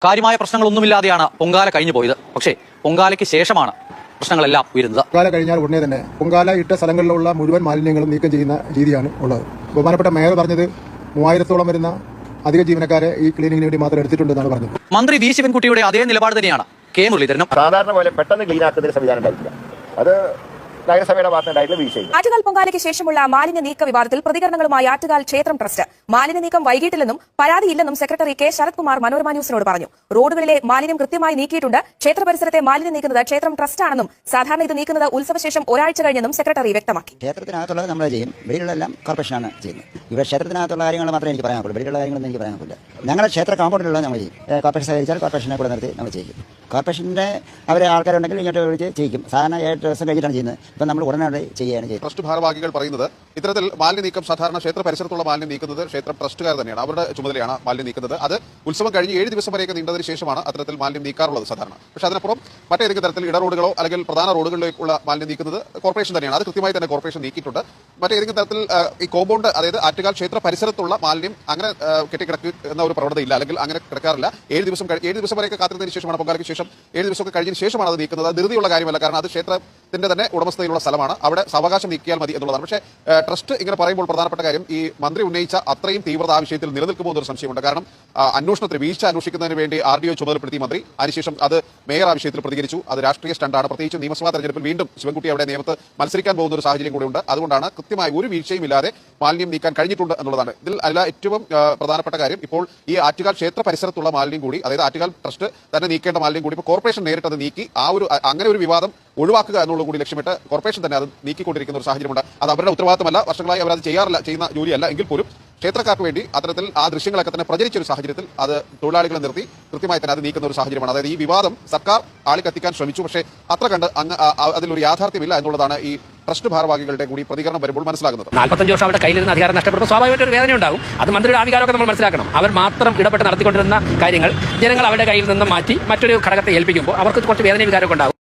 കാര്യമായ പ്രശ്നങ്ങളൊന്നുമില്ലാതെയാണ് പൊങ്കാല കഴിഞ്ഞു പോയത്. പക്ഷേ പൊങ്കാലയ്ക്ക് ശേഷമാണ് പ്രശ്നങ്ങളെല്ലാം ഉയരുന്നത്. പൊങ്കാല കഴിഞ്ഞാൽ ഉടനെ തന്നെ പൊങ്കാല ഇട്ട സ്ഥലങ്ങളിലുള്ള മുഴുവൻ മാലിന്യങ്ങളും നീക്കം ചെയ്യുന്ന രീതിയാണ് ഉള്ളത്. ബഹുമാനപ്പെട്ട മേയർ പറഞ്ഞത് 3000-ഓളം വരുന്ന അധിക ജീവനക്കാരെ ഈ ക്ലീനിങ്ങിന് വേണ്ടി മാത്രം എടുത്തിട്ടുണ്ടെന്നാണ് പറഞ്ഞത്. മന്ത്രി വി ശിവൻകുട്ടിയുടെ അതേ നിലപാട് തന്നെയാണ് കെ മുരളീധരനും. സാധാരണ പോലെ പെട്ടെന്ന് ക്ലീൻ ആക്കുന്ന സംവിധാനം ഉണ്ടായിട്ടില്ല. അത് നഗരസഭയുടെ ഭാഗത്തുണ്ടായിട്ടുള്ള വീഴ്ച. ആറ്റുകാൽ പൊങ്കാലയ്ക്ക് ശേഷമുള്ള മാലിന്യ നീക്ക വിവാദത്തിൽ പ്രതികരണങ്ങളുമായി ആറ്റുകാൽ ക്ഷേത്രം ട്രസ്റ്റ്. മാലിന്യ നീക്കം വൈകിട്ടില്ലെന്നും പരാതിയില്ലെന്നും സെക്രട്ടറി കെ ശരത് കുമാർ മനോരമ ന്യൂസിനോട് പറഞ്ഞു. റോഡുകളിലെ മാലിന്യം കൃത്യമായി നീക്കിയിട്ടുണ്ട്. ക്ഷേത്ര പരിസരത്തെ മാലിന്യം നീക്കുന്നത് ക്ഷേത്രം ട്രസ്റ്റാണെന്നും സാധാരണ ഇത് നീക്കുന്നത് ഉത്സവശേഷം ഒരാഴ്ച കഴിഞ്ഞെന്നും സെക്രട്ടറി വ്യക്തമാക്കി. ക്ഷേത്രത്തിനകത്തുള്ളത് നമ്മൾ ചെയ്യും, വെളിയിലെല്ലാം കോർപ്പറേഷനാണ് ചെയ്യുന്നത്. ഇവിടെ ക്ഷേത്രത്തിനകത്തുള്ള കാര്യങ്ങൾ മാത്രമേ എനിക്ക് പറയാൻ പറ്റുള്ളൂ, വെളിയിലുള്ള കാര്യങ്ങളൊന്നും എനിക്ക് പറയാൻ പറ്റില്ല. ഞങ്ങളുടെ ക്ഷേത്ര കോമ്പൗണ്ടിലുള്ള നമ്മൾ ചെയ്യും. കോർപ്പറേഷൻ സഹകരിച്ചാൽ കോർപ്പറേഷനെ കൂടെ നിർത്തി നമ്മൾ ചെയ്യും. കോർപ്പറേഷൻ്റെ അവരെ ആൾക്കാരുണ്ടെങ്കിൽ ഇങ്ങോട്ട് വിളിച്ച് ചെയ്യിക്കും. സാധാരണ 7 ദിവസം കഴിഞ്ഞിട്ടാണ് ചെയ്യുന്നത്. ഇപ്പം നമ്മൾ ഉടനടി ചെയ്യുകയാണ് ചെയ്യുന്നത്. ട്രസ്റ്റ് ഭാരവാഹികൾ പറയുന്നത് ഇത്തരത്തിൽ മാലിന്യ നീക്കം സാധാരണ ക്ഷേത്ര പരിസരത്തുള്ള മാലിന്യം നീക്കുന്നത് ക്ഷേത്ര ട്രസ്റ്റുകാർ തന്നെയാണ്. അവരുടെ ചുമതലയാണ് മാലിന്യം നീക്കുന്നത്. അത് ഉത്സവം കഴിഞ്ഞ് 7 ദിവസം വരെയൊക്കെ നീണ്ടതിന് ശേഷമാണ് അത്തരത്തിൽ മാലിന്യം നീക്കാറുള്ളത് സാധാരണ. പക്ഷേ അതിനപ്പുറം മറ്റേതെങ്കിലും തരത്തിൽ ഇടറോഡുകളോ അല്ലെങ്കിൽ പ്രധാന റോഡുകളിലേക്കുള്ള മാലിന്യം നീക്കുന്നത് കോർപ്പറേഷൻ തന്നെയാണ്. അത് കൃത്യമായി തന്നെ കോർപ്പറേഷൻ നീക്കിയിട്ടുണ്ട്. മറ്റേതെങ്കിലും തരത്തിൽ ഈ കോമ്പൗണ്ട്, അതായത് ആറ്റുകാൽ ക്ഷേത്ര പരിസരത്തുള്ള മാലിന്യം അങ്ങനെ കെട്ടിക്കിടക്കുന്ന ഒരു പ്രവണതയില്ല, അല്ലെങ്കിൽ അങ്ങനെ കിടക്കാറില്ല. 7 ദിവസം വരെയൊക്കെ കാത്തിരുന്നതിന് ശേഷമാണ്, പൊങ്കാലയ്ക്ക് ശേഷം 7 ദിവസമൊക്കെ കഴിഞ്ഞതിന് ശേഷമാണ് അത് നീക്കുന്നത്. ധൃതിയുള്ള കാര്യമല്ല, കാരണം അത് ക്ഷേത്രത്തിന്റെ തന്നെ ഉടമസ്ഥതയിലുള്ള സ്ഥലമാണ്. അവിടെ സാവകാശം നീക്കിയാൽ മതി എന്നുള്ളതാണ്. പക്ഷേ ട്രസ്റ്റ് ഇങ്ങനെ പറയുമ്പോൾ പ്രധാനപ്പെട്ട കാര്യം, ഈ മന്ത്രി ഉന്നയിച്ച അത്രയും തീവ്രത ആ വിഷയത്തിൽ നിലനിൽക്കുമോ എന്നൊരു സംശയമുണ്ട്. കാരണം അന്വേഷണത്തിന് വീഴ്ച അന്വേഷിക്കുന്നതിന് വേണ്ടി RDO ചുമതലപ്പെടുത്തി മന്ത്രി. അതിനുശേഷം അത് മേയർ ആ വിഷയത്തിൽ പ്രതികരിച്ചു. അത് രാഷ്ട്രീയ സ്റ്റണ്ടാണ്. പ്രത്യേകിച്ച് നിയമസഭാ തെരഞ്ഞെടുപ്പിൽ വീണ്ടും ശിവൻകുട്ടി അവിടെ നിയമത്ത് മത്സരിക്കാൻ പോകുന്ന ഒരു സാഹചര്യം കൂടെ ഉണ്ട്. അതുകൊണ്ടാണ് കൃത്യമായ ഒരു വീഴ്ചയും ഇല്ലാതെ മാലിന്യം നീക്കാൻ കഴിഞ്ഞിട്ടുണ്ട് എന്നുള്ളതാണ്. ഇതിൽ അല്ല ഏറ്റവും പ്രധാനപ്പെട്ട കാര്യം, ഇപ്പോൾ ഈ ആറ്റുകാൽ ക്ഷേത്ര പരിസരത്തുള്ള മാലിന്യം കൂടി, അതായത് ആറ്റുകാൽ ട്രസ്റ്റ് തന്നെ നീക്കേണ്ട മാലിന്യം കൂടി ഇപ്പോൾ കോർപ്പറേഷൻ നേരിട്ട് അത് നീക്കി അങ്ങനെ ഒരു വിവാദം ഒഴിവാക്കുക എന്നുള്ള കൂടി ലക്ഷ്യമിട്ട് കോർപ്പറേഷൻ തന്നെ അത് നീക്കിക്കൊണ്ടിരിക്കുന്ന ഒരു സാഹചര്യമുണ്ട്. അത് അവരുടെ ഉത്തരവാദിത്തമല്ല, വർഷങ്ങളായി അവരത് ചെയ്യുന്ന ജോലിയല്ല. എങ്കിൽ പോലും ക്ഷേത്രക്കാർക്ക് വേണ്ടി അത്തരത്തിൽ ആ ദൃശ്യങ്ങളൊക്കെ തന്നെ പ്രചരിച്ച ഒരു സാഹചര്യത്തിൽ അത് തൊഴിലാളികളെ നിർത്തി കൃത്യമായി തന്നെ അത് നീക്കുന്ന ഒരു സാഹചര്യമാണ്. അതായത് ഈ വിവാദം സർക്കാർ ആളിക്കത്തിക്കാൻ ശ്രമിച്ചു, പക്ഷേ അത്ര കണ്ട് അതിലൊരു യാഥാർത്ഥ്യമില്ല എന്നുള്ളതാണ് ഈ ട്രസ്റ്റ് ഭാരവാഹികളുടെ കൂടി പ്രതികരണം വരുമ്പോൾ മനസ്സിലാകുന്നത്. 45 വർഷം അവരുടെ കയ്യിലിരുന്ന അധികാരം നഷ്ടപ്പെടുമ്പോൾ സ്വാഭാവികമായിട്ട് ഒരു വേദന ഉണ്ടാകും. അത് മന്ത്രിയുടെ ആവികാരമൊക്കെ നമ്മൾ മനസ്സിലാക്കണം. അവർ മാത്രം ഇടപെട്ട് നടത്തിക്കൊണ്ടിരുന്ന കാര്യങ്ങൾ ജനങ്ങൾ അവരുടെ കയ്യിൽ നിന്ന് മാറ്റി മറ്റൊരു ഘടകത്തെ ഏൽപ്പിക്കുമ്പോൾ അവർക്ക് കുറച്ച് വേദന വികാരമൊക്കെ ഉണ്ടാകും.